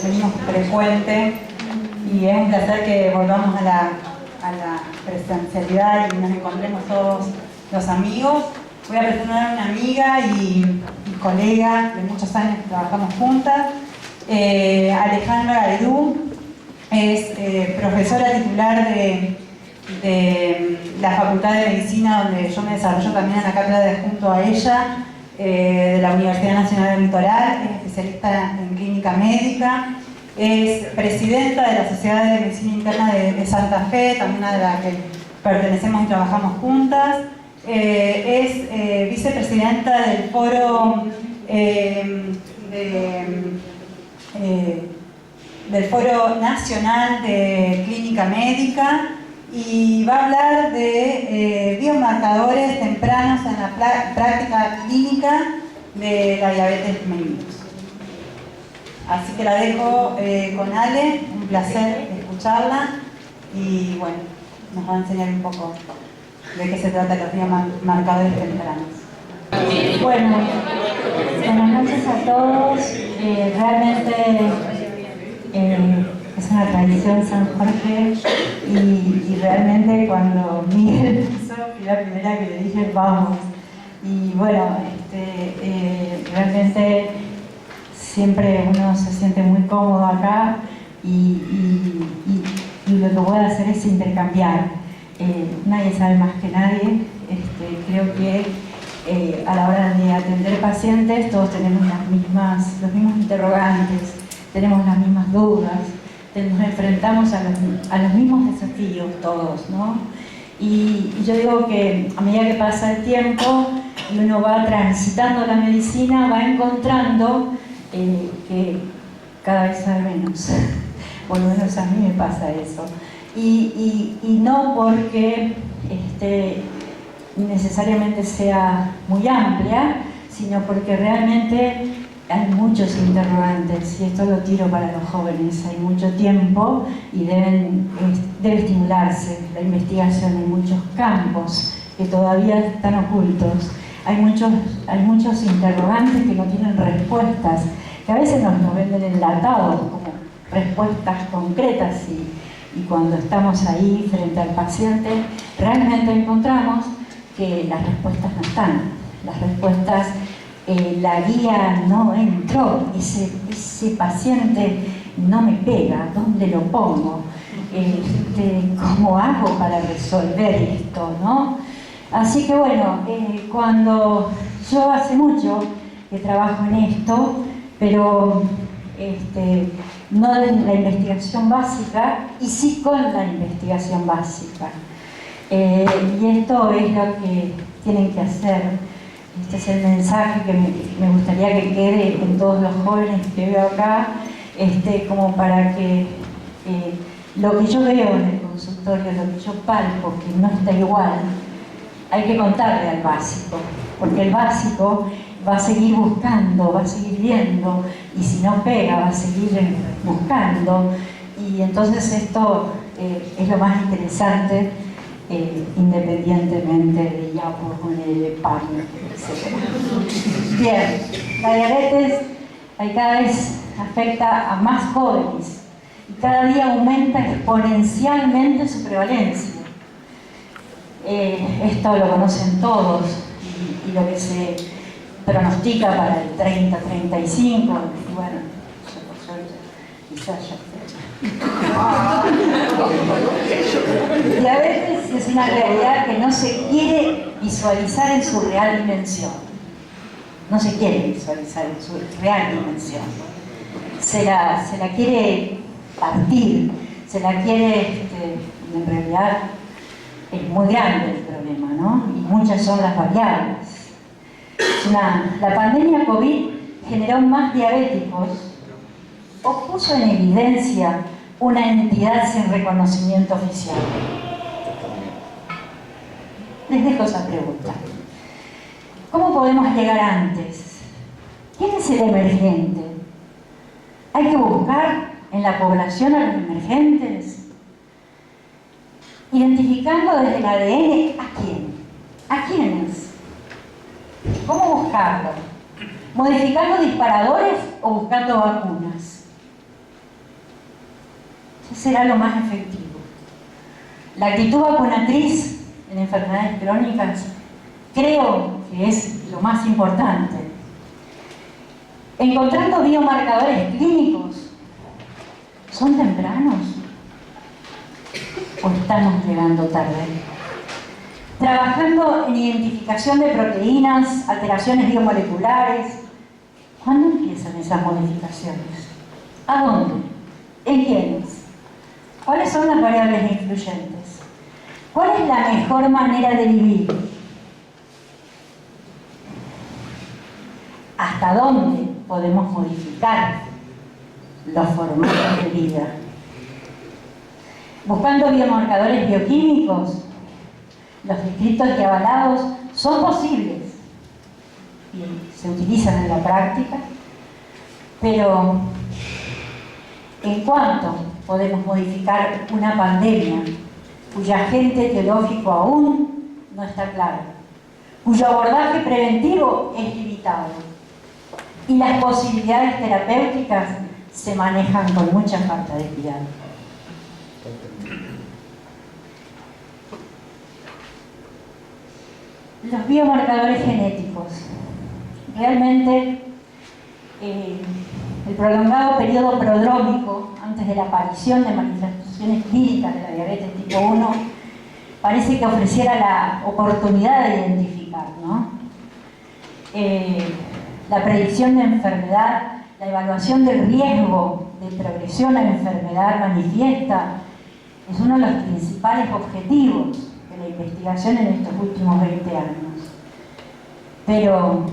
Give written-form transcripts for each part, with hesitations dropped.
Venimos frecuente y es un placer que volvamos a la presencialidad y nos encontremos todos los amigos. Voy a presentar a una amiga y colega de muchos años que trabajamos juntas, Alejandra Gaidú. Es profesora titular de la Facultad de Medicina, donde yo me desarrollo también en la cátedra junto a ella, de la Universidad Nacional del Litoral. Es especialista en clínica médica, es presidenta de la Sociedad de Medicina Interna de Santa Fe, también a la que pertenecemos y trabajamos juntas. Es vicepresidenta del Foro del Foro Nacional de Clínica Médica, y va a hablar de biomarcadores tempranos en la práctica clínica de la diabetes mellitus. Así que la dejo con Ale, un placer escucharla y bueno, nos va a enseñar un poco de qué se trata los biomarcadores tempranos. Bueno, buenas noches a todos. Realmente es una tradición San Jorge y realmente cuando Miguel empezó fui la primera que le dije vamos. Y bueno, realmente siempre uno se siente muy cómodo acá y lo que puedo hacer es intercambiar. Nadie sabe más que nadie. Creo que a la hora de atender pacientes todos tenemos los mismos interrogantes, tenemos las mismas dudas, nos enfrentamos a los mismos desafíos todos, ¿no? Y yo digo que a medida que pasa el tiempo y uno va transitando la medicina, va encontrando que cada vez sabe menos. Por lo menos a mí me pasa eso. Y no porque necesariamente sea muy amplia, sino porque realmente hay muchos interrogantes, y esto lo tiro para los jóvenes. Hay mucho tiempo y debe estimularse la investigación. Hay muchos campos que todavía están ocultos. Hay muchos interrogantes que no tienen respuestas, que a veces nos venden enlatados como respuestas concretas, y cuando estamos ahí frente al paciente realmente encontramos que las respuestas no están. Las respuestas, la guía no entró, ese paciente no me pega, ¿dónde lo pongo? ¿Cómo hago para resolver esto, no? Así que bueno, cuando yo hace mucho que trabajo en esto, pero no en la investigación básica, y sí con la investigación básica. Y esto es lo que tienen que hacer. Este es el mensaje que me gustaría que quede en todos los jóvenes que veo acá, como para que lo que yo veo en el consultorio, lo que yo palpo, que no está igual, hay que contarle al básico, porque el básico va a seguir buscando, va a seguir viendo, y si no pega va a seguir buscando, y entonces esto es lo más interesante, independientemente de ya por el paro, etc. Bien, la diabetes cada vez afecta a más jóvenes y cada día aumenta exponencialmente su prevalencia. Esto lo conocen todos, y lo que se pronostica para el 30-35, y bueno, yo por suerte quizás ya sé. Diabetes es una realidad que no se quiere visualizar en su real dimensión. No se quiere visualizar en su real dimensión. Se la quiere partir, se la quiere, en realidad es muy grande el problema, ¿no? Y muchas son las variables. La pandemia COVID generó más diabéticos, o puso en evidencia una entidad sin reconocimiento oficial. Les dejo esa pregunta. ¿Cómo podemos llegar antes? ¿Quién es el emergente? ¿Hay que buscar en la población a los emergentes? Identificando desde el ADN a quién, a quiénes, cómo buscarlo. ¿Modificando disparadores o buscando vacunas? ¿Qué será lo más efectivo? La actitud vacunatriz en enfermedades crónicas creo que es lo más importante. Encontrando biomarcadores clínicos, ¿son tempranos o estamos llegando tarde? Trabajando en identificación de proteínas, alteraciones biomoleculares, ¿cuándo empiezan esas modificaciones? ¿A dónde? ¿En quiénes? ¿Cuáles son las variables influyentes? ¿Cuál es la mejor manera de vivir? ¿Hasta dónde podemos modificar los formatos de vida? Buscando biomarcadores bioquímicos, los descritos y avalados son posibles y se utilizan en la práctica, pero ¿en cuánto podemos modificar una pandemia cuyo agente etiológico aún no está claro, cuyo abordaje preventivo es limitado y las posibilidades terapéuticas se manejan con mucha falta de cuidado? Los biomarcadores genéticos. Realmente el prolongado periodo prodrómico antes de la aparición de manifestaciones clínicas de la diabetes tipo 1 parece que ofreciera la oportunidad de identificar, ¿no? La predicción de enfermedad, la evaluación del riesgo de progresión a la enfermedad manifiesta es uno de los principales objetivos de la investigación en estos últimos 20 años. Pero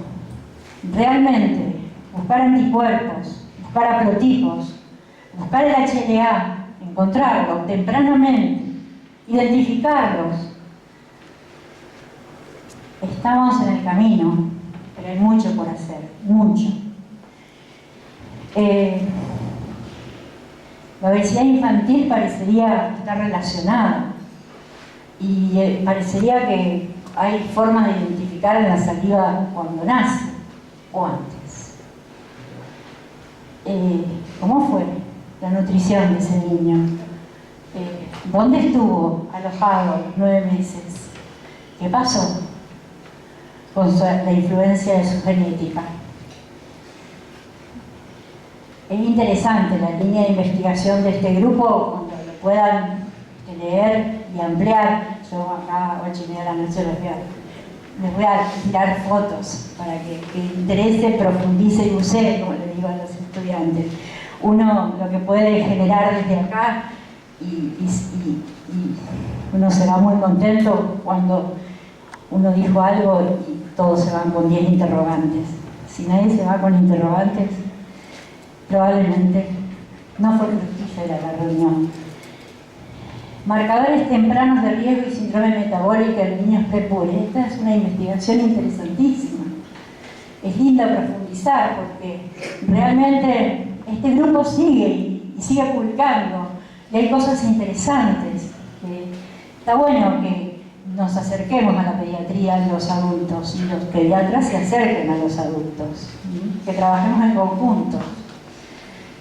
realmente buscar anticuerpos, buscar haplotipos, buscar el HLA, encontrarlo tempranamente, identificarlos, estamos en el camino, pero hay mucho por hacer, mucho. La obesidad infantil parecería estar relacionada y parecería que hay formas de identificar en la saliva cuando nace o antes. ¿Cómo fue la nutrición de ese niño? ¿Dónde estuvo alojado los 9 meses? ¿Qué pasó con la influencia de su genética? Es interesante la línea de investigación de este grupo, cuando lo puedan leer y ampliar. Yo acá a 8:30 de la noche les voy a tirar fotos para que interese, profundice y bucee, como le digo a los estudiantes. Uno lo que puede generar desde acá y uno se va muy contento cuando uno dijo algo y todos se van con 10 interrogantes. Si nadie se va con interrogantes, probablemente no fue fructífera la reunión. Marcadores tempranos de riesgo y síndrome metabólico en niños prepuber. Esta es una investigación interesantísima. Es linda profundizar porque realmente este grupo sigue y sigue publicando y hay cosas interesantes. Está bueno que nos acerquemos a la pediatría en los adultos y los pediatras se acerquen a los adultos, que trabajemos en conjunto.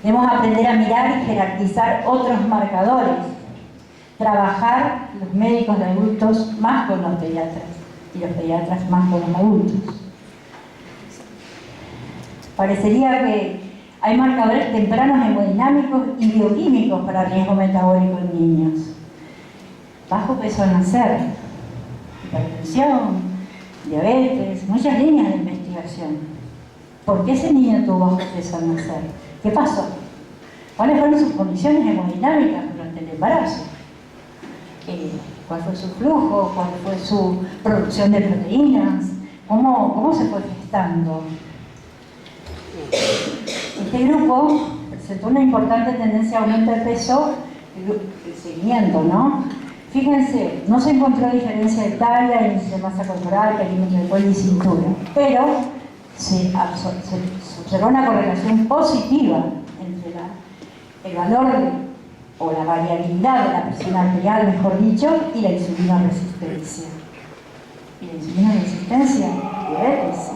Debemos aprender a mirar y jerarquizar otros marcadores, trabajar los médicos de adultos más con los pediatras y los pediatras más con los adultos. Parecería que hay marcadores tempranos hemodinámicos y bioquímicos para riesgo metabólico en niños. Bajo peso al nacer, hipertensión, diabetes, muchas líneas de investigación. ¿Por qué ese niño tuvo bajo peso al nacer? ¿Qué pasó? ¿Cuáles fueron sus condiciones hemodinámicas durante el embarazo? ¿Cuál fue su flujo? ¿Cuál fue su producción de proteínas? ¿Cómo se fue gestando? Este grupo presentó una importante tendencia a aumento de peso, el seguimiento, ¿no? Fíjense, no se encontró diferencia de talla, índice de masa corporal, perímetro de cuello y cintura, pero se observó una correlación positiva entre el valor o la variabilidad de la presión arterial, mejor dicho, y la insulinoresistencia. ¿Y la insulinoresistencia? Diabetes.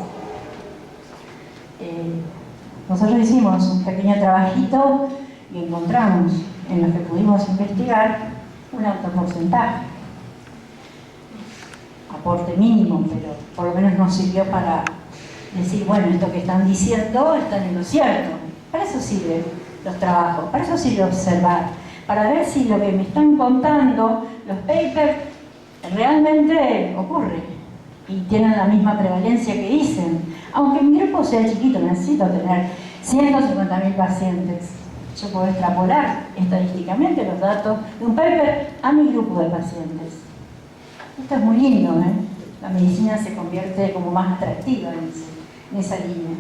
nosotros hicimos un pequeño trabajito y encontramos en lo que pudimos investigar un alto porcentaje. Aporte mínimo, pero por lo menos nos sirvió para decir, bueno, esto que están diciendo están en lo cierto. Para eso sirven los trabajos, para eso sirve observar, para ver si lo que me están contando los papers realmente ocurre y tienen la misma prevalencia que dicen. Aunque mi grupo sea chiquito, necesito tener 150.000 pacientes. Yo puedo extrapolar estadísticamente los datos de un paper a mi grupo de pacientes. Esto es muy lindo, ¿eh? La medicina se convierte como más atractiva en esa línea.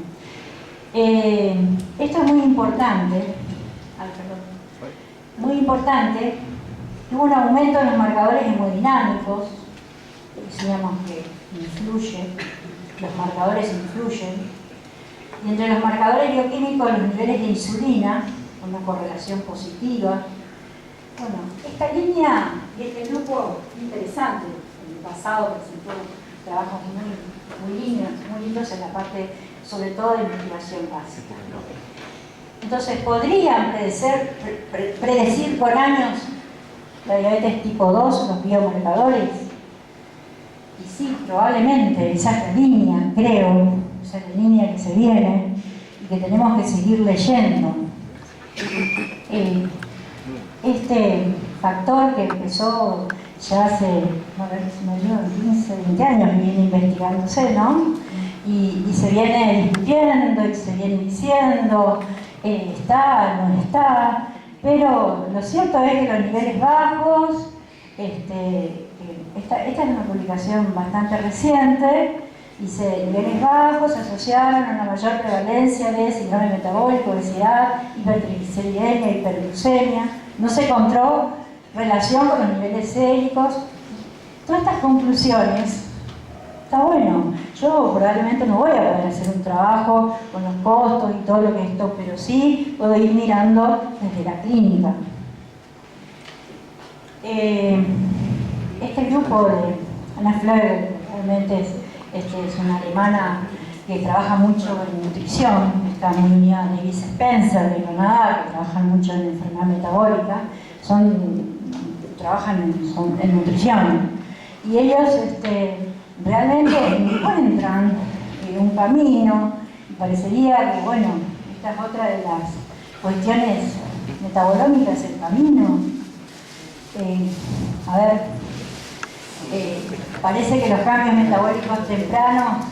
Esto es muy importante. Ay, perdón. Muy importante. Hubo un aumento en los marcadores hemodinámicos. Decíamos que influye. Los marcadores influyen. Y entre los marcadores bioquímicos, los niveles de insulina, una correlación positiva. Bueno, esta línea y este grupo interesante. En el pasado presentó trabajos muy lindos en la parte, sobre todo de investigación básica. Entonces, ¿podrían predecir con años la diabetes tipo 2, los biomarcadores? Y sí, probablemente, esa es la línea, creo, esa es la línea que se viene y que tenemos que seguir leyendo. Este factor que empezó ya hace, a ver si me ayudan, 15, 20 años que viene investigándose, ¿no? Y se viene discutiendo y se viene diciendo, está, no está, pero lo cierto es que los niveles bajos, esta es una publicación bastante reciente, dice, niveles bajos se asociaron a una mayor prevalencia de síndrome metabólico, obesidad, hipertrigliceridemia, hiperglucemia. No se encontró relación con los niveles séricos. Todas estas conclusiones, está bueno. Yo probablemente no voy a poder hacer un trabajo con los costos y todo lo que esto, pero sí puedo ir mirando desde la clínica. Este grupo de Anna Fleur realmente es una alemana que trabaja mucho en nutrición, está muy unida a Davis Spencer de Canadá, que trabajan mucho en enfermedad metabólica, trabajan en nutrición. Y ellos realmente encuentran un camino, y parecería que, bueno, esta es otra de las cuestiones metabolómicas, el camino. Parece que los cambios metabólicos tempranos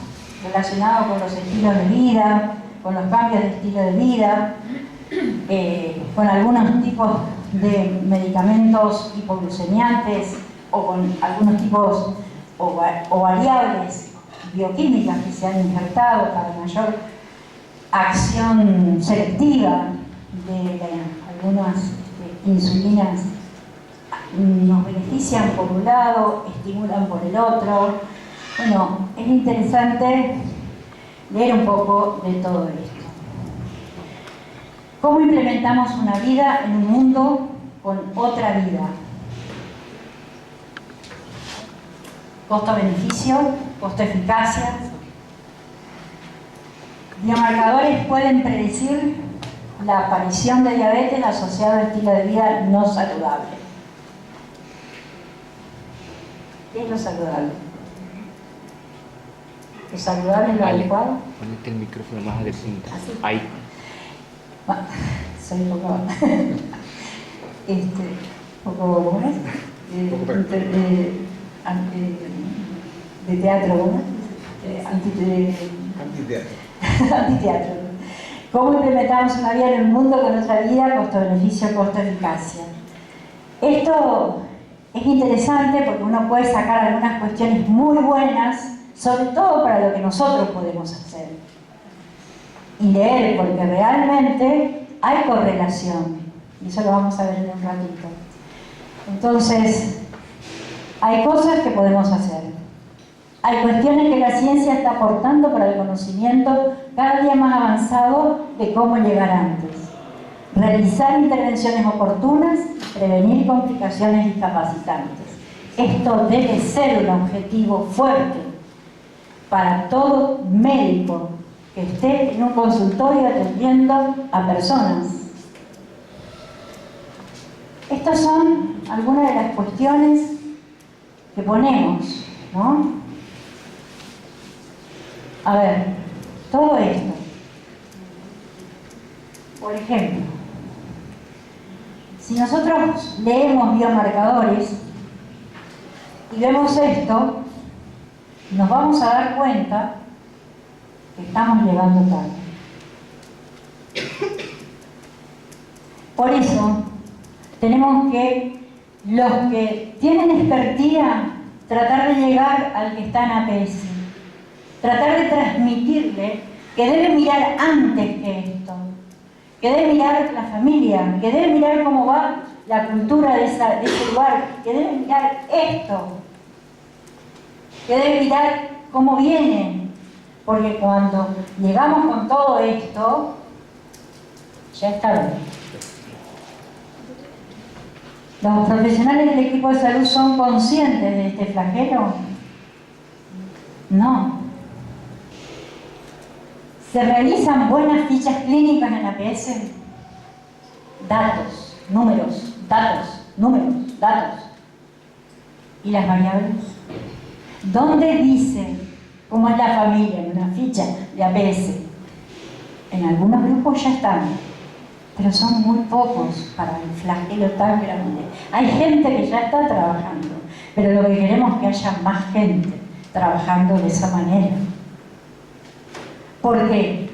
relacionados con los estilos de vida, con los cambios de estilo de vida, con algunos tipos de medicamentos hipoglucemiantes o con algunos tipos o variables bioquímicas que se han injertado para mayor acción selectiva de algunas insulinas, nos benefician por un lado, estimulan por el otro. Bueno, es interesante leer un poco de todo esto. ¿Cómo implementamos una vida en un mundo con otra vida? Costo-beneficio, costo-eficacia. Biomarcadores pueden predecir la aparición de diabetes asociada a estilo de vida no saludable. ¿Qué es lo saludable? ¿Lo saludable es lo adecuado? Ponete el micrófono más a de punta. Ahí. Soy un poco... ¿cómo es? De teatro, ¿cómo es? Antiteatro. ¿Cómo implementamos una vida en el mundo con otra vida? Costo-beneficio, costo-eficacia. Esto es interesante porque uno puede sacar algunas cuestiones muy buenas, sobre todo para lo que nosotros podemos hacer. Y leer, porque realmente hay correlación. Y eso lo vamos a ver en un ratito. Entonces, hay cosas que podemos hacer. Hay cuestiones que la ciencia está aportando para el conocimiento cada día más avanzado de cómo llegar antes. Realizar intervenciones oportunas, prevenir complicaciones discapacitantes. Esto debe ser un objetivo fuerte para todo médico que esté en un consultorio atendiendo a personas. Estas son algunas de las cuestiones que ponemos, ¿no? A ver, todo esto. Por ejemplo, si nosotros leemos biomarcadores y vemos esto, nos vamos a dar cuenta que estamos llegando tarde. Por eso, tenemos que, los que tienen expertía, tratar de llegar al que está en APS. Tratar de transmitirle que debe mirar antes que esto. Que debe mirar la familia, que debe mirar cómo va la cultura de ese lugar, que debe mirar esto. Que debe mirar cómo viene. Porque cuando llegamos con todo esto, ya está bien. ¿Los profesionales del equipo de salud son conscientes de este flagelo? No. ¿Se realizan buenas fichas clínicas en APS? Datos, números, datos. ¿Y las variables? ¿Dónde dice cómo es la familia en una ficha de APS? En algunos grupos ya están, pero son muy pocos para el flagelo tan grande. Hay gente que ya está trabajando, pero lo que queremos es que haya más gente trabajando de esa manera. ¿Por qué?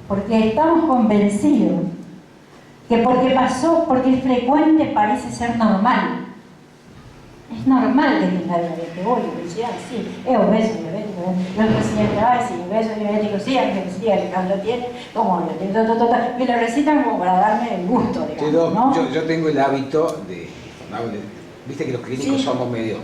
Porque estamos convencidos que porque pasó, porque es frecuente, parece ser normal. Es normal que tenga diabetes. Voy, obesidad, sí, es obeso, diabético. Yo el presidente, sí, obeso, diabético, sí, Alejandro tiene, ¿cómo? Me lo recitan como para darme el gusto, digamos, ¿no? Yo tengo el hábito de, viste que los clínicos somos medio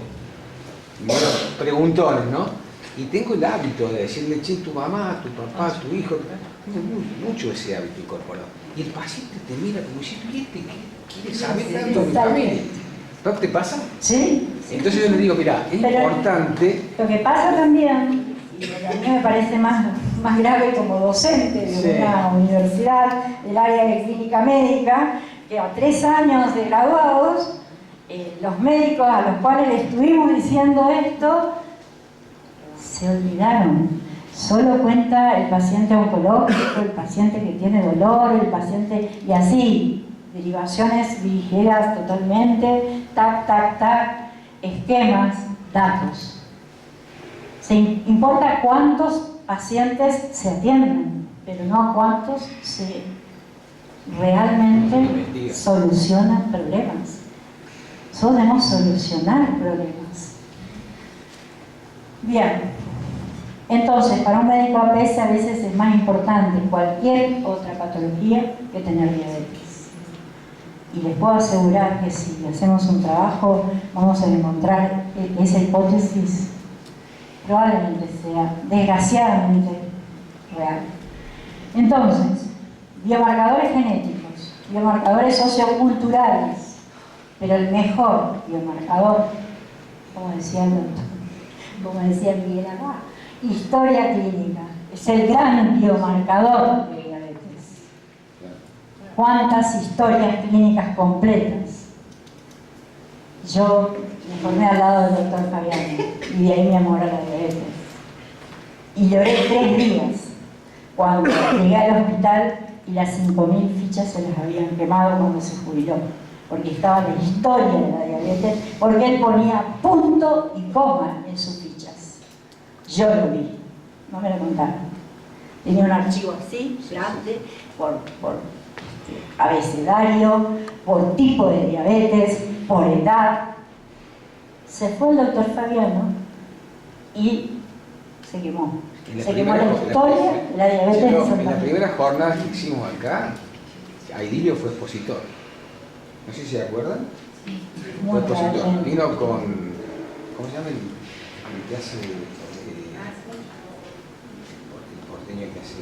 preguntones, ¿no? Y tengo el hábito de decirle, che, tu mamá, tu papá, tu hijo, tengo mucho ese hábito incorporado. Y el paciente te mira como diciendo, ¿qué quiere saber tanto de mi familia? ¿No te pasa? Sí. Entonces yo le digo, mira, es importante... Lo que pasa también, y lo que a mí me parece más grave como docente de una universidad del área de clínica médica, que a 3 años de graduados, los médicos a los cuales le estuvimos diciendo esto, se olvidaron. Solo cuenta el paciente oncológico, el paciente que tiene dolor, el paciente, y así, derivaciones dirigidas totalmente, tac, esquemas, datos. Se importa cuántos pacientes se atienden, pero no cuántos se realmente solucionan problemas. Nosotros debemos solucionar problemas. Bien. Entonces, para un médico APS a veces es más importante cualquier otra patología que tener diabetes. Y les puedo asegurar que si hacemos un trabajo vamos a encontrar que esa hipótesis probablemente sea, desgraciadamente, real. Entonces, biomarcadores genéticos, biomarcadores socioculturales, pero el mejor biomarcador, como decía el doctor, como decía Miguel acá, historia clínica, es el gran biomarcador de diabetes. ¿Cuántas historias clínicas completas? Yo me formé al lado del doctor Fabiano y de ahí mi amor a la diabetes. Y lloré 3 días cuando llegué al hospital y las 5.000 fichas se las habían quemado cuando se jubiló, porque estaba la historia de la diabetes, porque él ponía punto y coma en sus fichas. Yo lo vi, no me lo contaron. Tenía un archivo así, grande, por abecedario, por tipo de diabetes, por edad. Se fue el doctor Fabiano y se quemó. Se quemó la historia de la diabetes de Santa Fe. En la primera jornada que hicimos acá, Aidilio fue expositor. No sé si se acuerdan. Fue expositor. Vino con, ¿cómo se llama el que hace el porteño que hace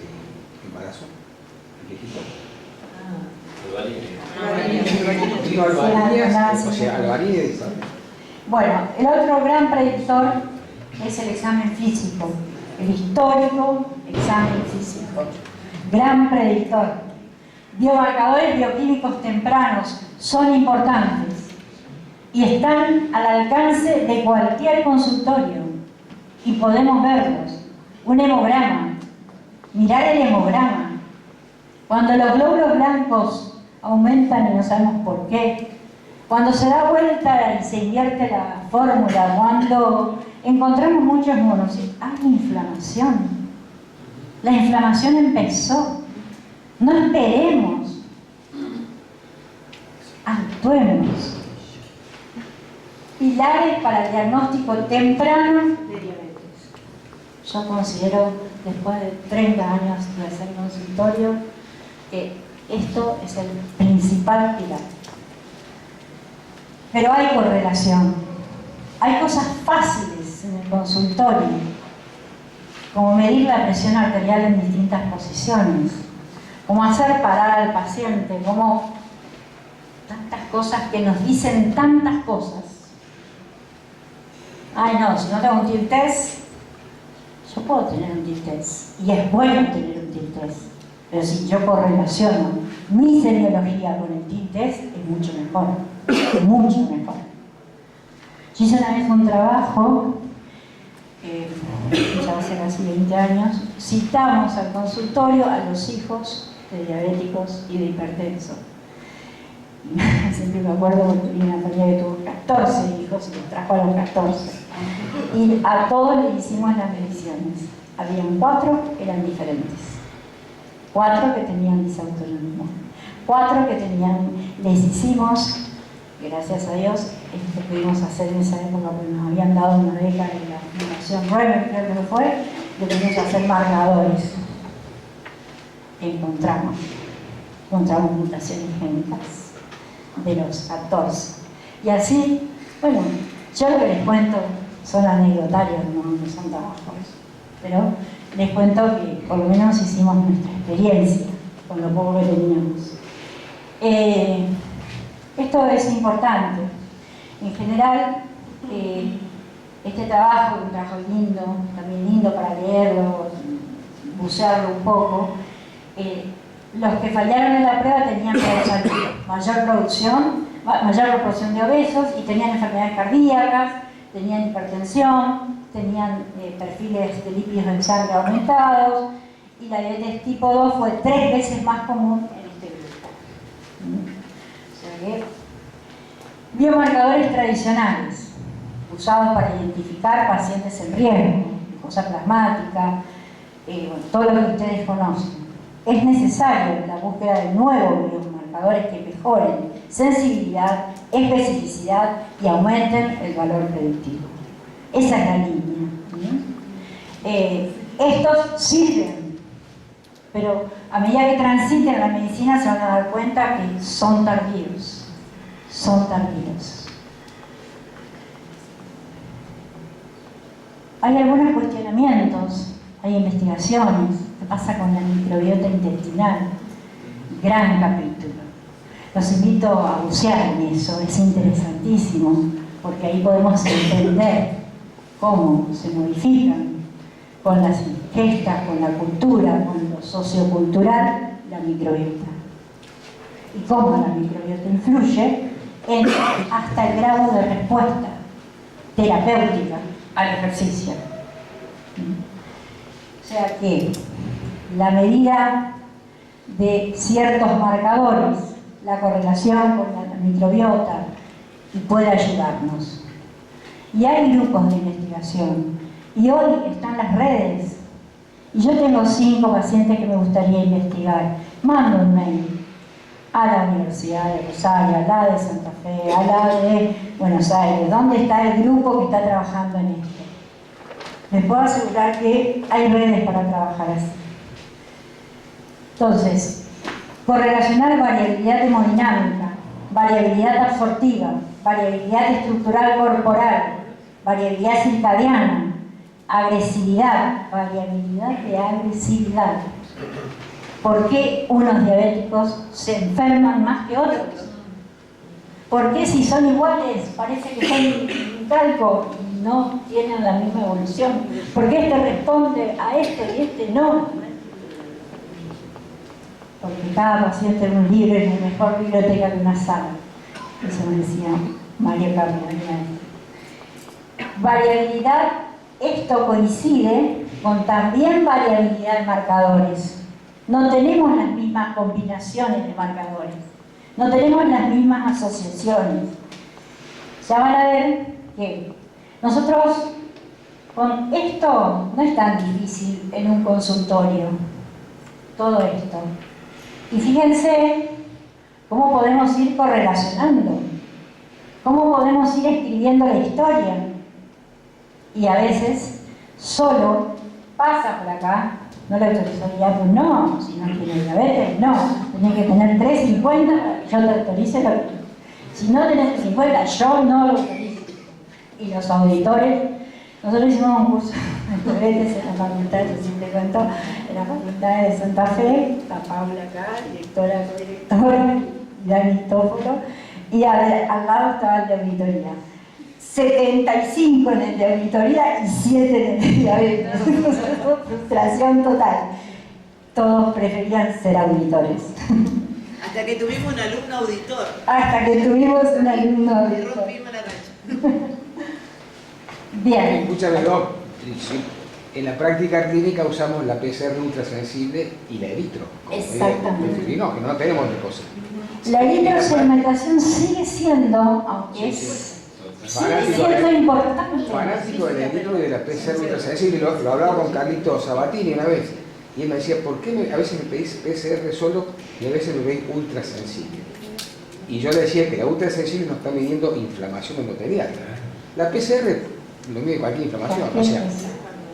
embarazo? El viejito. Vino Alvarías, o sea, Alvarías. Bueno, el otro gran predictor es el examen físico. el histórico examen físico, gran predictor. Biomarcadores bioquímicos tempranos son importantes y están al alcance de cualquier consultorio y podemos verlos. Un hemograma, mirar el hemograma. Cuando los glóbulos blancos aumentan y no sabemos por qué, cuando se da vuelta y se invierte la fórmula, cuando encontramos muchos monocitos, hay inflamación. La inflamación empezó. No esperemos. Actuemos. Pilares para el diagnóstico temprano de diabetes. Yo considero, después de 30 años de hacer consultorio, que esto es el principal pilar. Pero hay correlación. Hay cosas fáciles en el consultorio, como medir la presión arterial en distintas posiciones, como hacer parar al paciente, como tantas cosas que nos dicen tantas cosas. Ay no, si no tengo un TIL test, yo puedo tener un TIL test, y es bueno tener un TIL test, pero si yo correlaciono mi semiología con el TIL test, es mucho mejor, mucho mejor. Yo hice una vez un trabajo, ya hace casi 20 años, citamos al consultorio a los hijos de diabéticos y de hipertensos. Siempre me acuerdo porque tenía una familia que tuvo 14 hijos y los trajo a los 14. Y a todos les hicimos las mediciones. Habían 4 que eran diferentes. 4 que tenían disautonomía. 4 que les hicimos, gracias a Dios, pudimos hacer en esa época porque nos habían dado una beca de la Fundación Rueber, creo que fue, le tuvimos que hacer marcadores. Encontramos mutaciones génicas de los 14. Y así, bueno, yo lo que les cuento son anecdotarios, no son trabajos, pero les cuento que por lo menos hicimos nuestra experiencia con lo poco que teníamos. Esto es importante. En general, este trabajo es un trabajo lindo, también lindo para leerlo, bucearlo un poco. Los que fallaron en la prueba tenían mayor proporción de obesos y tenían enfermedades cardíacas, tenían hipertensión, tenían perfiles de lípidos en sangre aumentados, y la diabetes tipo 2 fue 3 veces más común en este grupo. O sea que, biomarcadores tradicionales usados para identificar pacientes en riesgo, glucosa plasmática, todo lo que ustedes conocen. Es necesario la búsqueda de nuevos biomarcadores que mejoren sensibilidad, especificidad y aumenten el valor predictivo. Esa es la línea. Estos sirven, pero a medida que transiten la medicina se van a dar cuenta que son tardíos. Son tardíos. Hay algunos cuestionamientos, hay investigaciones. ¿Qué pasa con la microbiota intestinal? Gran capítulo. Los invito a bucear en eso, es interesantísimo, porque ahí podemos entender cómo se modifican con las ingestas, con la cultura, con lo sociocultural, la microbiota. Y cómo la microbiota influye hasta el grado de respuesta terapéutica al ejercicio. O sea que la medida de ciertos marcadores, la correlación con la microbiota, y puede ayudarnos. Y hay grupos de investigación, y hoy están las redes, y yo tengo 5 pacientes que me gustaría investigar. Mando un mail a la Universidad de Rosario, a la de Santa Fe, a la de Buenos Aires, ¿dónde está el grupo que está trabajando en esto? Les puedo asegurar que hay redes para trabajar así. Entonces, correlacionar variabilidad hemodinámica, variabilidad absortiva, variabilidad estructural corporal, variabilidad circadiana, agresividad, variabilidad de agresividad. ¿Por qué unos diabéticos se enferman más que otros? ¿Por qué si son iguales parece que son un calco y no tienen la misma evolución. Porque este responde a esto y este no. Porque cada paciente en un libro es una mejor biblioteca que una sala. Eso me decía Mario Carlos. Variabilidad, esto coincide con también variabilidad de marcadores. No tenemos las mismas combinaciones de marcadores, no tenemos las mismas asociaciones. Ya van a ver que nosotros con esto no es tan difícil en un consultorio, todo esto. Y fíjense cómo podemos ir correlacionando, cómo podemos ir escribiendo la historia. Y a veces solo pasa por acá, no la autorizaría, pues no, si no tiene diabetes, no, tenés que tener 350 para que yo te autorice lo que... Si no tenés 350, yo no lo autorizo. Y los auditores, nosotros hicimos un curso de diabetes en la facultad, yo siempre cuento, en la facultad de Santa Fe, está Paula acá, directora, y Dani Tófolo, y al lado estaba el de auditoría. 75 en el de auditoría y 7 en el de diabetes. Frustración total. Todos preferían ser auditores. Hasta que tuvimos un alumno auditor. Hasta que tuvimos un alumno auditor. Rompimos la racha. Bien. Escúchame, Doc, en la práctica clínica usamos la PCR ultrasensible y la eritro. Exactamente. Y no, que no tenemos otra cosa. La eritrosedimentación sigue siendo, aunque sigue siendo importante. Fanático del eritro y de la PCR ultrasensible, lo hablaba con Carlito Sabatini una vez, y él me decía, ¿por qué a veces me pedís PCR solo y a veces me veis ultrasensible? Y yo le decía que la ultrasensible no está midiendo inflamación endotelial. La PCR lo mide cualquier inflamación, o sea,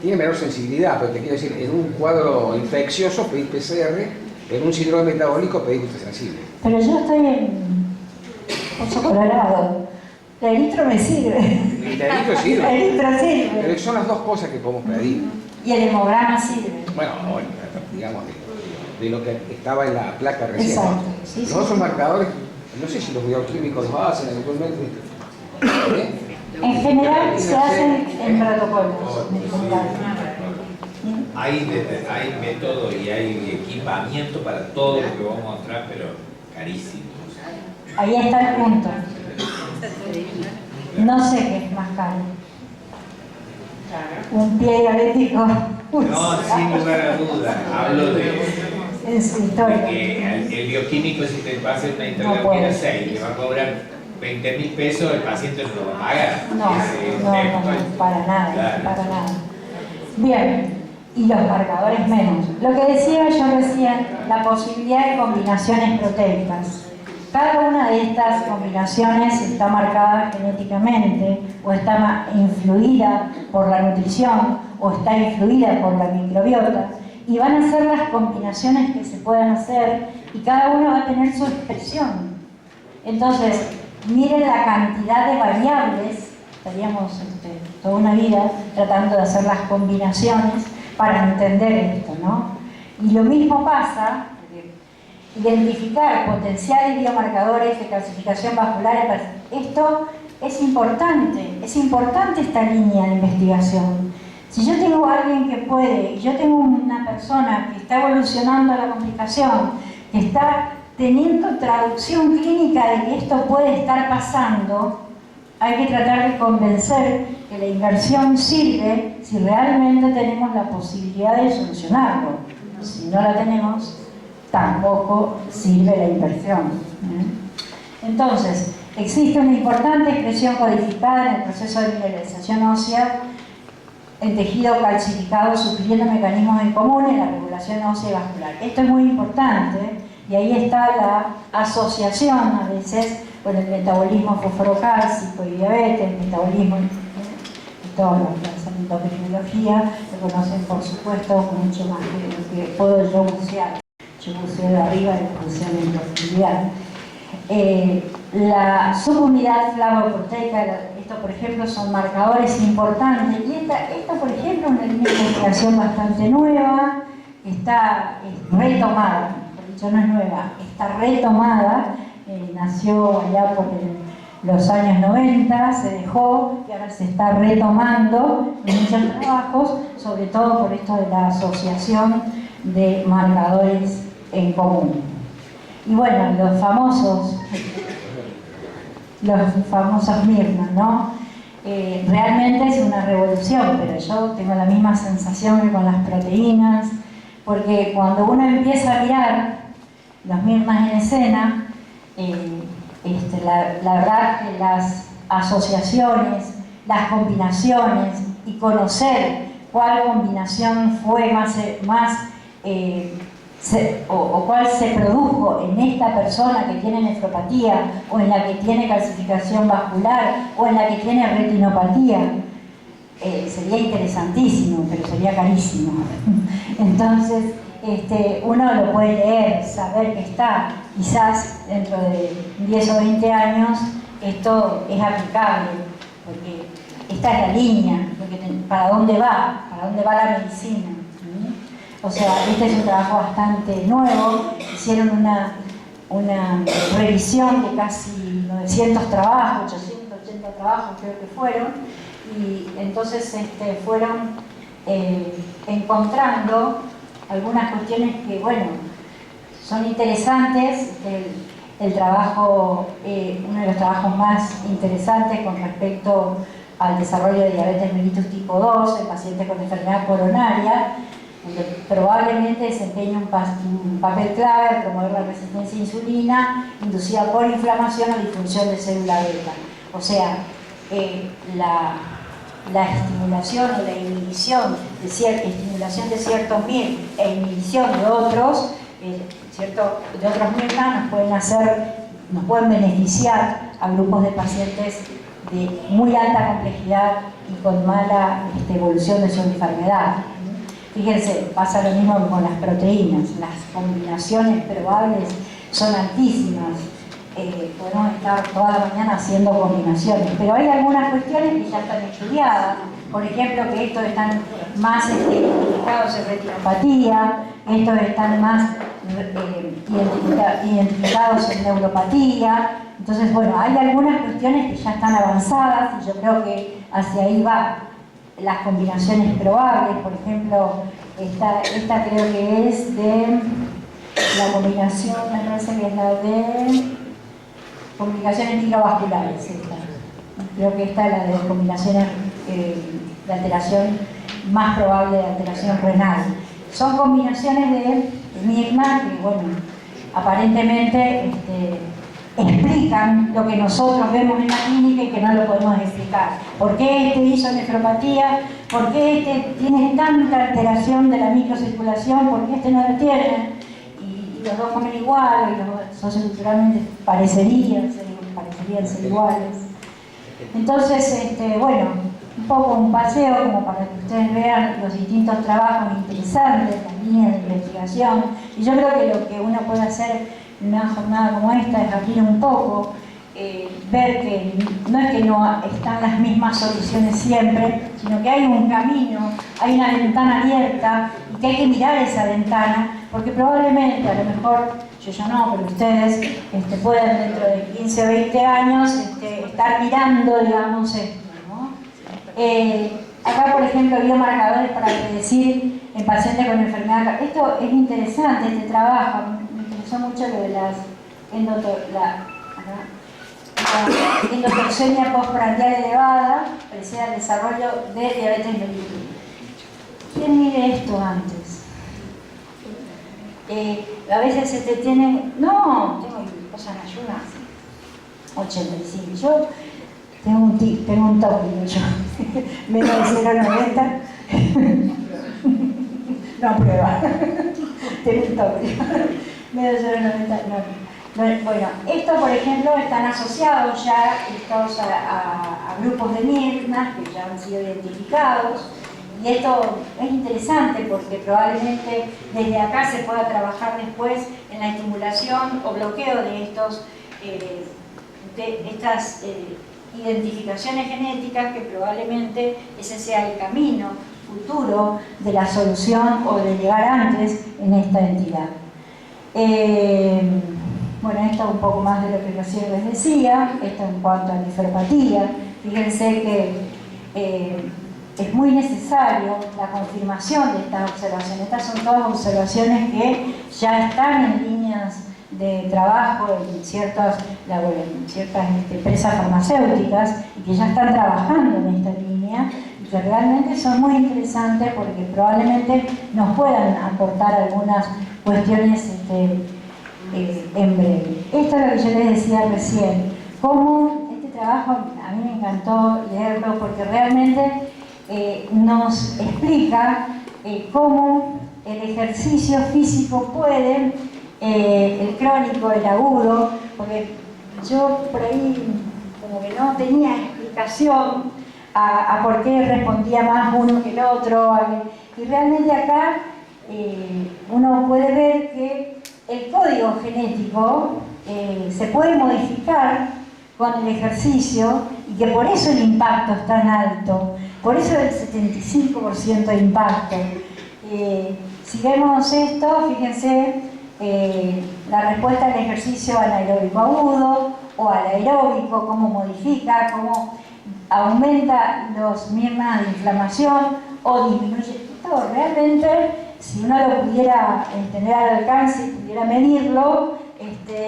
tiene menor sensibilidad, pero te quiero decir, en un cuadro infeccioso pedís PCR, en un síndrome metabólico pedís ultrasensible. Pero yo estoy en Pozo Colorado. La eritro me sirve. El eritro sirve. La eritro sirve. Pero son las dos cosas que podemos pedir. Y el hemograma sirve. Bueno, digamos, de lo que estaba en la placa recién. Exacto. Sí, Los sí. otros marcadores, no sé si los bioquímicos los hacen eventualmente. ¿Eh? En general se hacen en protocolos. Hay método y hay equipamiento para todo lo que vamos a mostrar, pero carísimo. Ahí está el punto. No sé qué es más caro. Un pie diabético. No, sin lugar a dudas. Hablo de En su historia. que el bioquímico, si te va a hacer una No intervención puede. de 6 le va a cobrar 20.000 pesos, el paciente no lo va a pagar. No, para nada, Claro. para nada. Bien, y los marcadores menos. Lo que decía yo recién, la posibilidad de combinaciones proteicas. Cada una de estas combinaciones está marcada genéticamente, o está influida por la nutrición, o está influida por la microbiota, y van a ser las combinaciones que se puedan hacer, y cada una va a tener su expresión. Entonces, miren la cantidad de variables, estaríamos toda una vida tratando de hacer las combinaciones para entender esto, ¿no? Y lo mismo pasa, identificar potenciales biomarcadores de calcificación vascular, esto es importante esta línea de investigación. Si yo tengo a alguien que puede, yo tengo una persona que está evolucionando la complicación, que está teniendo traducción clínica de que esto puede estar pasando, hay que tratar de convencer que la inversión sirve si realmente tenemos la posibilidad de solucionarlo. Si no la tenemos, tampoco sirve la inversión. Entonces, existe una importante expresión codificada en el proceso de mineralización ósea en tejido calcificado, sugiriendo mecanismos en común en la regulación ósea y vascular. Esto es muy importante y ahí está la asociación a veces con el metabolismo fosforocálcico y diabetes, metabolismo y todos los de endocrinología lo conocen, por supuesto, mucho más que lo que puedo yo bucear. Yo buceo de arriba y buceo en profundidad. La subunidad flavoproteica, esto por ejemplo son marcadores importantes, y esta por ejemplo es una línea de investigación bastante nueva, está retomada, por dicho no es nueva, está retomada, nació allá por los años 90 se dejó y ahora se está retomando en muchos trabajos, sobre todo por esto de la asociación de marcadores en común. Y bueno, los famosos Mirna, ¿no? Realmente es una revolución, pero yo tengo la misma sensación que con las proteínas, porque cuando uno empieza a mirar los Mirnas en escena, la verdad que las asociaciones, las combinaciones y conocer cuál combinación fue o cuál se produjo en esta persona que tiene nefropatía o en la que tiene calcificación vascular o en la que tiene retinopatía, sería interesantísimo, pero sería carísimo. Entonces, uno lo puede leer, saber que está, quizás dentro de 10 o 20 años esto es aplicable, porque esta es la línea, para dónde va la medicina. O sea, este es un trabajo bastante nuevo, hicieron una revisión de casi 900 trabajos, 880 trabajos creo que fueron, y entonces fueron encontrando algunas cuestiones que, bueno, son interesantes. El trabajo, uno de los trabajos más interesantes con respecto al desarrollo de diabetes mellitus tipo 2 en pacientes con enfermedad coronaria, donde probablemente desempeña un papel clave al promover la resistencia a insulina inducida por inflamación o disfunción de célula beta. O sea, la estimulación o la inhibición de estimulación de ciertos MIR e inhibición de otros, Mirna nos pueden beneficiar a grupos de pacientes de muy alta complejidad y con mala evolución de su enfermedad. Fíjense, pasa lo mismo con las proteínas, las combinaciones probables son altísimas. Podemos estar toda la mañana haciendo combinaciones, pero hay algunas cuestiones que ya están estudiadas. Por ejemplo, que estos están más identificados en retinopatía, estos están más identificados en neuropatía. Entonces, bueno, hay algunas cuestiones que ya están avanzadas y yo creo que hacia ahí va. Las combinaciones probables, por ejemplo, esta creo que es de la combinación, me parece que es la de combinaciones microvasculares. Creo que esta es la de combinaciones de alteración más probable de alteración renal. Son combinaciones de Mirna que, bueno, aparentemente explican lo que nosotros vemos en la clínica y que no lo podemos explicar. ¿Por qué este hizo nefropatía? ¿Por qué este tiene tanta alteración de la microcirculación? ¿Por qué este no la tiene? Y los dos comen igual, y los socioculturalmente parecerían ser iguales. Entonces, bueno, un poco un paseo como para que ustedes vean los distintos trabajos interesantes, las líneas de investigación. Y yo creo que lo que uno puede hacer en una jornada como esta es abrir un poco, ver que no es que no están las mismas soluciones siempre, sino que hay un camino, hay una ventana abierta y que hay que mirar esa ventana, porque probablemente, a lo mejor, yo ya no, pero ustedes pueden dentro de 15 o 20 años estar mirando, digamos, esto, ¿no? Acá, por ejemplo, biomarcadores para predecir en pacientes con enfermedad. Esto es interesante, este trabajo. Me interesó mucho lo de las endotoxemia postprandial elevada, parecida al desarrollo de diabetes mellitus. ¿Quién mide esto antes? A veces tiene... No, tengo cosas en ayunas. 85. Yo tengo un tópico, yo. Menos de 0,90. No prueba. Tengo un tópico. Menos de 0,90. No. Bueno, estos, por ejemplo, están asociados ya a grupos de Mirna que ya han sido identificados. Y esto es interesante porque probablemente desde acá se pueda trabajar después en la estimulación o bloqueo de estas identificaciones genéticas, que probablemente ese sea el camino futuro de la solución o de llegar antes en esta entidad. Bueno, esto un poco más de lo que recién les decía, esto en cuanto a la nefropatía. Fíjense que es muy necesario la confirmación de estas observaciones. Estas son todas observaciones que ya están en líneas de trabajo en ciertas empresas farmacéuticas y que ya están trabajando en esta línea y que realmente son muy interesantes porque probablemente nos puedan aportar algunas cuestiones en breve. Esto es lo que yo les decía recién, cómo este trabajo a mí me encantó leerlo porque realmente nos explica cómo el ejercicio físico puede, el crónico, el agudo, porque yo por ahí como que no tenía explicación a por qué respondía más uno que el otro, y realmente acá uno puede ver que el código genético se puede modificar con el ejercicio y que por eso el impacto es tan alto, por eso el 75% de impacto. Si vemos esto, fíjense la respuesta al ejercicio anaeróbico agudo o al aeróbico, cómo modifica, cómo aumenta los mirnas de inflamación o disminuye. Esto realmente, si uno lo pudiera tener al alcance y pudiera medirlo,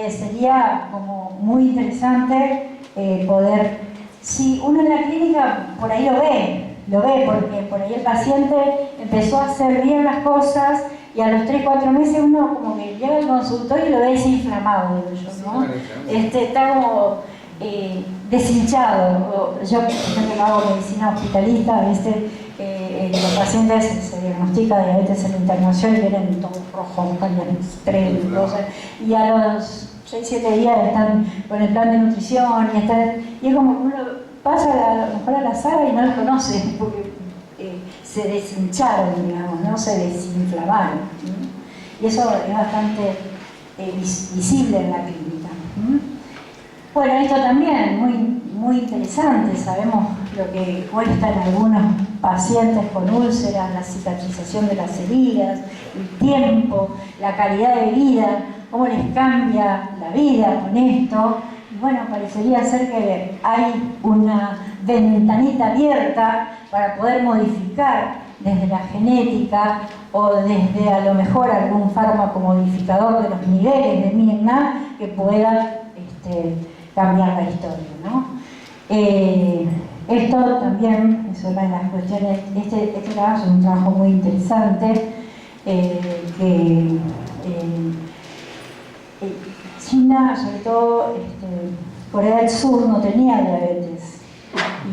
sería como muy interesante poder, si uno en la clínica por ahí lo ve porque por ahí el paciente empezó a hacer bien las cosas y a los 3-4 meses uno como que llega al consultorio y lo ve desinflamado, digo yo, ¿no? Está como deshinchado. Yo, por ejemplo, que hago medicina hospitalista, los pacientes se diagnostica diabetes en la internación y vienen todos rojos, calientes, 3, 12, y a los 6-7 días están con el plan de nutrición y es como que uno pasa a lo mejor a la sala y no los conoce porque se deshincharon, digamos, ¿no? Se desinflamaron, ¿sí? Y eso es bastante visible en la clínica. Bueno, esto también muy interesante. Sabemos lo que cuesta en algunos pacientes con úlceras, la cicatrización de las heridas, el tiempo, la calidad de vida, cómo les cambia la vida con esto. Y bueno, parecería ser que hay una ventanita abierta para poder modificar desde la genética o desde a lo mejor algún fármaco modificador de los niveles de mirna que pueda cambiar la historia, ¿no? Esto también es una de las cuestiones. Este trabajo es un trabajo muy interesante que China, sobre todo Corea del Sur, no tenía diabetes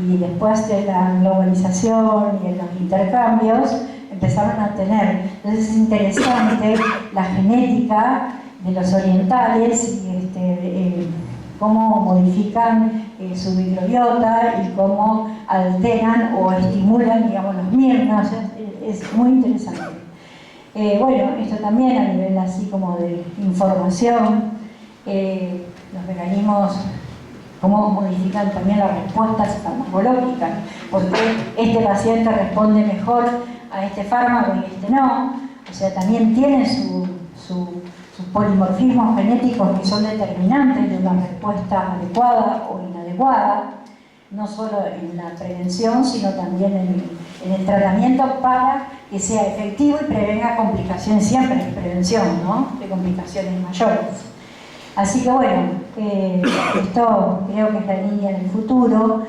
y después de la globalización y de los intercambios empezaron a tener. Entonces es interesante la genética de los orientales y cómo modifican su microbiota y cómo alteran o estimulan, digamos, los mirnas. Es muy interesante. Bueno, esto también a nivel así como de información, los mecanismos, cómo modifican también las respuestas farmacológicas, porque este paciente responde mejor a este fármaco y este no. O sea, también tiene sus polimorfismos genéticos que son determinantes de una respuesta adecuada o inadecuada, no solo en la prevención, sino también en el tratamiento para que sea efectivo y prevenga complicaciones. Siempre es prevención, ¿no?, de complicaciones mayores. Así que bueno, esto creo que es la línea del futuro,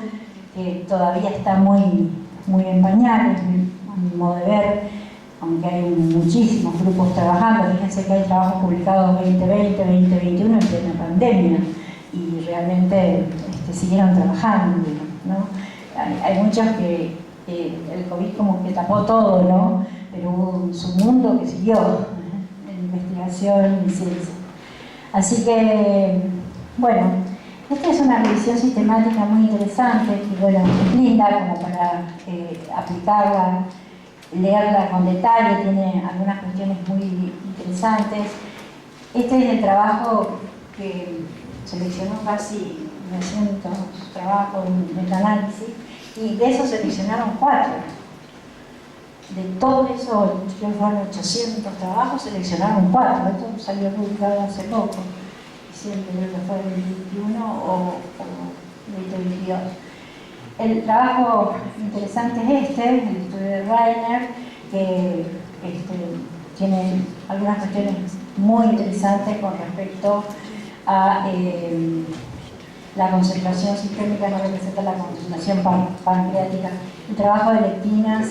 que todavía está muy en pañales, a mi modo de ver, aunque hay muchísimos grupos trabajando. Fíjense que hay trabajos publicados 2020, 2021 en plena pandemia y realmente siguieron trabajando, ¿no? Hay muchos que el COVID como que tapó todo, ¿no? Pero hubo un submundo que siguió en investigación y ciencia. Así que, bueno, esta es una revisión sistemática muy interesante, que bueno, es linda como para aplicarla, leerla con detalle, tiene algunas cuestiones muy interesantes. Este es el trabajo que seleccionó casi 900 trabajos de metaanálisis y de esos seleccionaron 4. De todos esos, creo que fueron 800 trabajos, seleccionaron 4. Esto salió publicado hace poco. diciembre, creo que fue del 21 o del 22. El trabajo interesante es el estudio de Reiner, que tiene algunas cuestiones muy interesantes con respecto a la concentración sistémica no representa la concentración pancreática. El trabajo de lectinas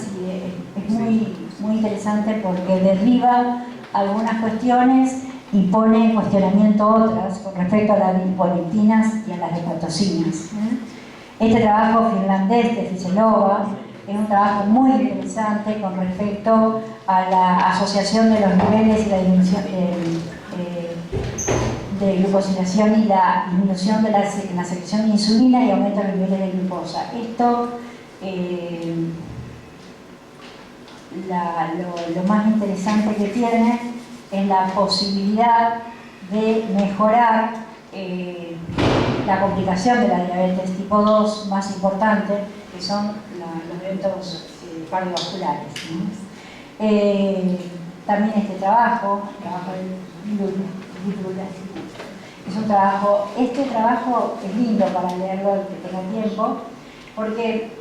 es muy interesante porque derriba algunas cuestiones y pone en cuestionamiento otras con respecto a las lipolectinas y a las hepatocinas. Este trabajo finlandés de Fiselova es un trabajo muy interesante con respecto a la asociación de los niveles y la disminución de glucosilación y la disminución de la secreción de insulina y aumento de los niveles de glucosa. Esto, lo más interesante que tiene es la posibilidad de mejorar la complicación de la diabetes tipo 2 más importante, que son los eventos cardiovasculares, ¿no? También este trabajo de es un trabajo, este trabajo es lindo para leerlo el que tenga tiempo, porque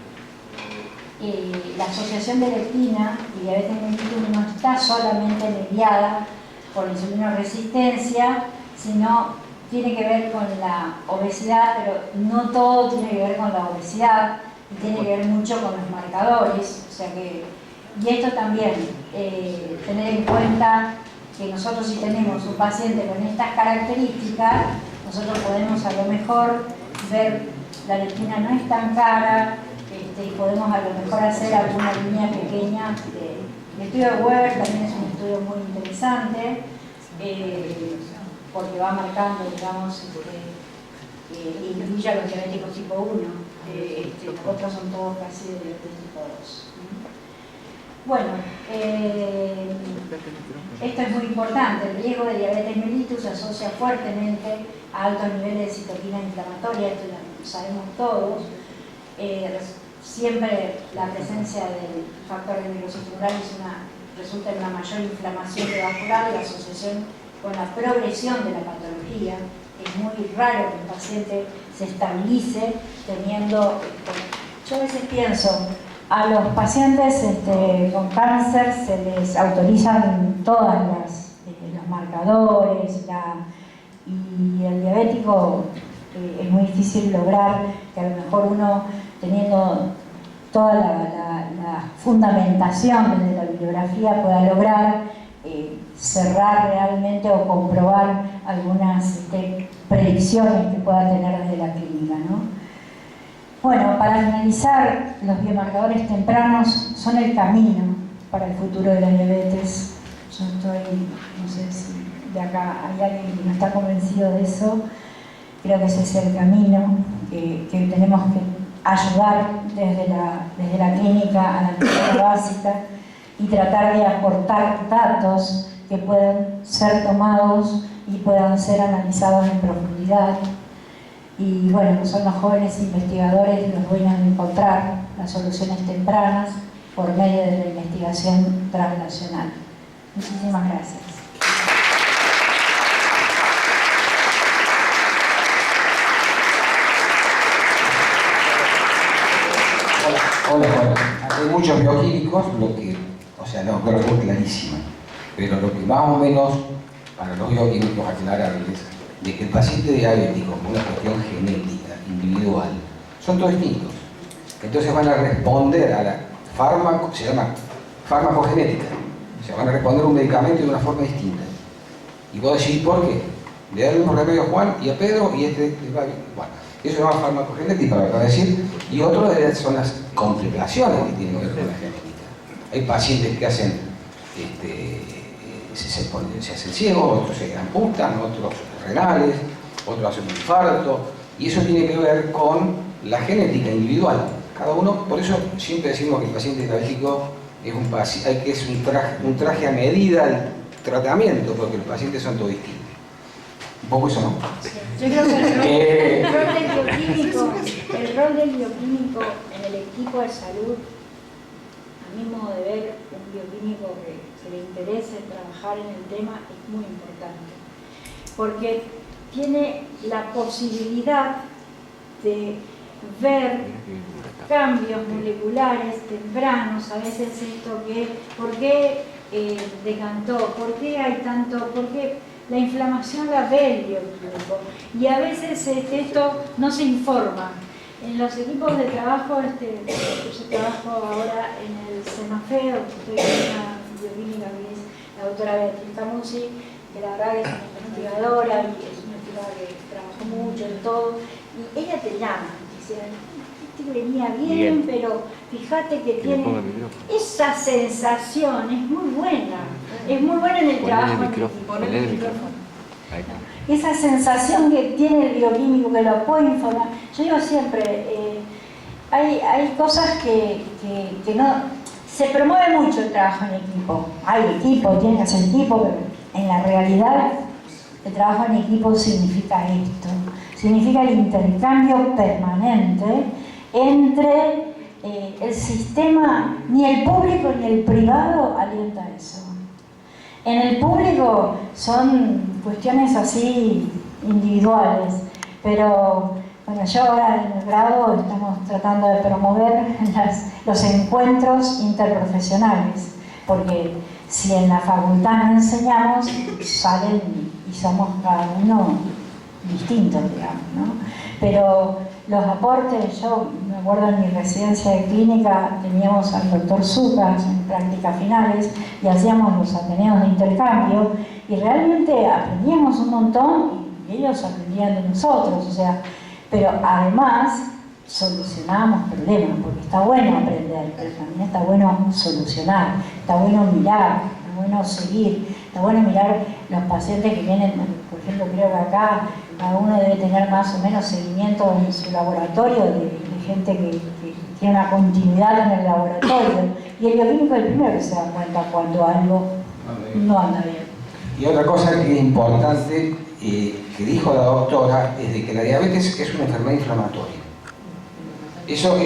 la asociación de leptina y diabetes mellitus no está solamente mediada por la insulinoresistencia, sino tiene que ver con la obesidad, pero no todo tiene que ver con la obesidad, y tiene que ver mucho con los marcadores, o sea que, y esto también, tener en cuenta que nosotros si tenemos un paciente con estas características, nosotros podemos a lo mejor ver la leptina no es tan cara, y podemos a lo mejor hacer alguna línea pequeña. El estudio de Weber también es un estudio muy interesante, porque va marcando, digamos, incluye a los diabéticos tipo 1, los otros son todos casi de diabetes tipo 2. Bueno, esto es muy importante. El riesgo de diabetes mellitus se asocia fuertemente a altos niveles de citoquina inflamatoria, esto lo sabemos todos. Siempre la presencia del factor de necrosis tumoral resulta en una mayor inflamación vascular y la asociación con la progresión de la patología. Es muy raro que el paciente se estabilice teniendo... Yo a veces pienso, a los pacientes con cáncer se les autorizan todos los marcadores, y el diabético es muy difícil lograr que a lo mejor uno, teniendo toda la fundamentación desde la bibliografía, pueda lograr cerrar realmente o comprobar algunas predicciones que pueda tener desde la clínica, ¿no? Bueno, para finalizar, los biomarcadores tempranos son el camino para el futuro de la diabetes. Yo no sé si de acá hay alguien que no está convencido de eso. Creo que ese es el camino que tenemos que ayudar desde la clínica a la clínica básica y tratar de aportar datos que puedan ser tomados y puedan ser analizados en profundidad. Y bueno, son los jóvenes investigadores los dueños de encontrar las soluciones tempranas por medio de la investigación translacional. Muchísimas gracias. Hola, Juan. Hay muchos bioquímicos, no, creo que es clarísima, pero lo que más o menos para los bioquímicos aclararles de que el paciente diabético con una cuestión genética, individual, son todos distintos. Entonces van a responder a la se llama farmacogenética, se van a responder a un medicamento de una forma distinta. Y vos decís, ¿por qué? Le dan el mismo remedio a Juan y a Pedro y este va bien. Bueno, eso se llama farmacogenética, lo acabo de decir. Y otro son las complicaciones que tienen que ver con la genética. Hay pacientes que hacen, se hacen ciegos, otros se amputan, otros renales, otros hacen un infarto, y eso tiene que ver con la genética individual. Cada uno, por eso siempre decimos que el paciente diabético es un traje a medida del tratamiento, porque los pacientes son todos distintos. Un poco eso, ¿no? Yo creo que el rol del bioquímico en el equipo de salud, a mi modo de ver, un bioquímico que le interese trabajar en el tema es muy importante. Porque tiene la posibilidad de ver cambios moleculares tempranos, a veces esto que, ¿por qué decantó? ¿Por qué hay tanto? ¿Por qué la inflamación la ve el bioquímico? Y a veces esto no se informa. En los equipos de trabajo, yo trabajo ahora en el CEMAFEO, estoy con una bioquímica que es la doctora Beatriz Camusi, que la verdad que es una investigadora y es una investigadora que trabajó mucho en todo, y ella te llama, dice, este venía bien, pero fíjate que tiene esa sensación, es muy buena en el trabajo. Poner el micrófono. Ahí está. Esa sensación que tiene el bioquímico, que lo puede informar. Yo digo siempre, hay cosas que no... Se promueve mucho el trabajo en equipo. Hay equipo, tiene que hacer equipo, pero en la realidad el trabajo en equipo significa esto. Significa el intercambio permanente entre el sistema, ni el público ni el privado alienta eso. En el público son cuestiones así individuales, pero bueno, yo ahora en el grado estamos tratando de promover los encuentros interprofesionales, porque si en la facultad no enseñamos, salen y somos cada uno distintos, digamos, ¿no? Pero los aportes, yo me acuerdo en mi residencia de clínica teníamos al doctor Zucas en prácticas finales y hacíamos los ateneos de intercambio y realmente aprendíamos un montón y ellos aprendían de nosotros, o sea, pero además solucionábamos problemas, porque está bueno aprender, pero también está bueno solucionar, está bueno mirar, está bueno seguir, está bueno mirar los pacientes que vienen, por ejemplo, creo que acá cada uno debe tener más o menos seguimiento en su laboratorio de gente que tiene una continuidad en el laboratorio. Y el bioquímico es el primero que se da cuenta cuando algo no anda bien. Y otra cosa que es importante, que dijo la doctora, es de que la diabetes es una enfermedad inflamatoria. Eso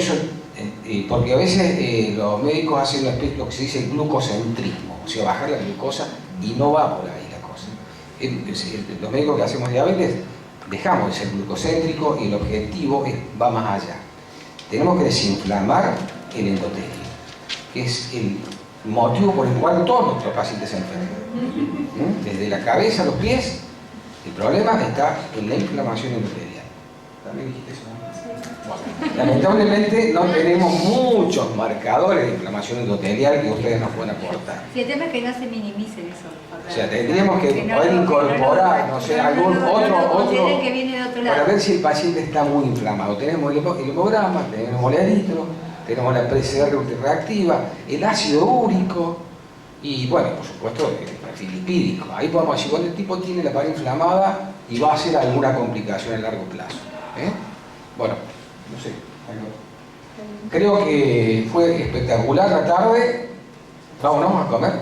porque a veces los médicos hacen lo que se dice glucocentrismo, o sea, bajar la glucosa, y no va por ahí la cosa. Los médicos que hacemos diabetes dejamos de ser glucocéntricos y el objetivo va más allá. Tenemos que desinflamar el endotelio, que es el motivo por el cual todos nuestros pacientes se enferman. Desde la cabeza a los pies, el problema está en la inflamación endotelial. ¿También dijiste eso? Bueno, lamentablemente no tenemos muchos marcadores de inflamación endotelial que ustedes nos pueden aportar. Sí, el tema es que no se minimicen eso. O sea, tendríamos que poder incorporar, no sé, algún otro que viene de otro lado, para ver si el paciente está muy inflamado. Tenemos el hemograma, tenemos el eritro, tenemos la PCR reactiva, el ácido úrico y, bueno, por supuesto, el perfil lipídico. Ahí podemos decir, bueno, el tipo tiene la pared inflamada y va a hacer alguna complicación a largo plazo. Bueno, no sé, creo que fue espectacular la tarde. Vámonos a comer.